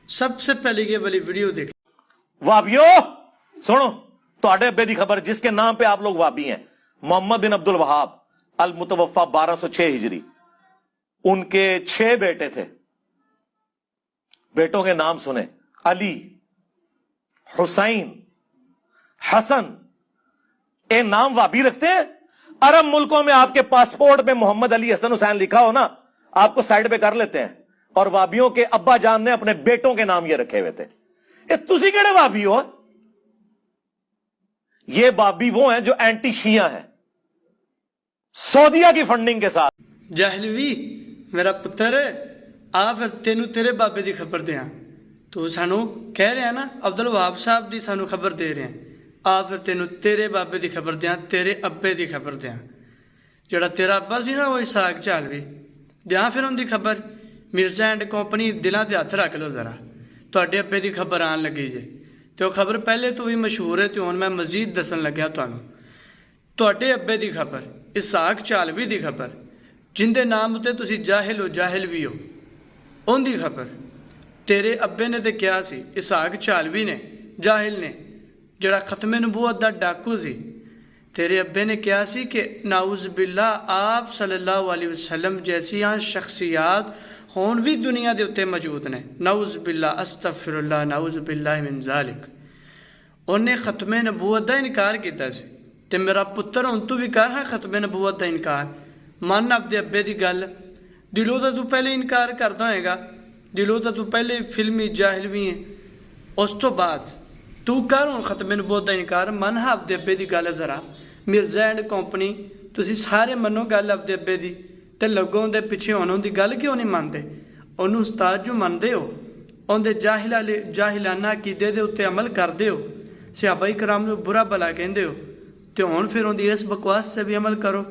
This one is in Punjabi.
سب سے پہلے یہ والی ویڈیو دیکھ. وابیو سنو تواڈے ابے دی خبر جس کے نام پہ آپ لوگ وابی ہیں. محمد بن عبد الوہاب المتوفا 1206 ہجری. ان کے 6 بیٹے تھے. بیٹوں کے نام سنیں: علی، حسین، حسن. اے نام وابی رکھتے ہیں؟ عرب ملکوں میں آپ کے پاسپورٹ میں محمد علی حسن حسین لکھا ہو نا، آپ کو سائڈ پہ کر لیتے ہیں. اور وابیوں کے ابا جان نے اپنے بیٹوں کے نام یہ رکھے ہوئے تھے. تسی کیڑے وابی ہو؟ یہ وابی وہ ہیں جو اینٹی شیعہ ہیں، سعودیہ کی فنڈنگ کے ساتھ. جاہلوی میرا پتر آ پھر تینوں تیرے بابے دی خبر دیاں. تو سانو کہہ رہے ہیں نا عبد الوہاب صاحب دی سانو خبر دے رہے ہیں. آ پھر تینوں تیرے بابے دی خبر دیاں، تیرے ابے دی خبر دیاں. جڑا تیرا ابا سی نا وہ اسحاق چالوی دیاں پھر ان دی خبر. مرزا اینڈ کمپنی دلاں تے ہاتھ رکھ لو ذرا. تواڈے ابے دی خبر آن لگی جے تے وہ خبر پہلے تو بھی مشہور ہے تے ہن میں مزید دسن لگیا تانوں. تواڈے ابے دی خبر اسحاق چالوی دی خبر جن دے نام تے تسی جاہل ہو، جاہل بھی ہو، ان دی خبر. تیرے ابے نے تے کیا سی؟ اسحاق چالوی نے، جاہل نے، جڑا ختم نبوت دا ڈاکو سی. تیرے ابے نے کیا سی کہ نعوذ باللہ آپ صلی اللہ علیہ وسلم جیسی شخصیات ہون بھی دنیا دے اتے موجود نے. نعوذ باللہ، استغفر اللہ، نعوذ باللہ من ذالک. انہیں ختم نبوت دا انکار کیتا سی تے میرا پتر ہن تو بھی کر ہاں ختم نبوت دا انکار. من اپنے ابے دی گل. دلوں تو پہلے انکار کردا ہوئے گا، دلوں تو پہلے فلمی جاہل بھی ہیں. اس تو بعد تو کر ہوں ختم نبوت دا انکار. من ہاں اپنے ابے دی گل ذرا. مرزا اینڈ کمپنی تسی سارے منو گل اپنے ابے دی تے لوگوں دے پیچھے انہوں دی گل کیوں نہیں مانتے؟ انہوں استاد جو مانتے ہو، ان دے جاہلانہ عقیدے دے اتے عمل کردے ہو، صحابہ کرام نو برا بلا کہندے ہو، تے ہن پھر ان دی اس بکواس سے بھی عمل کرو.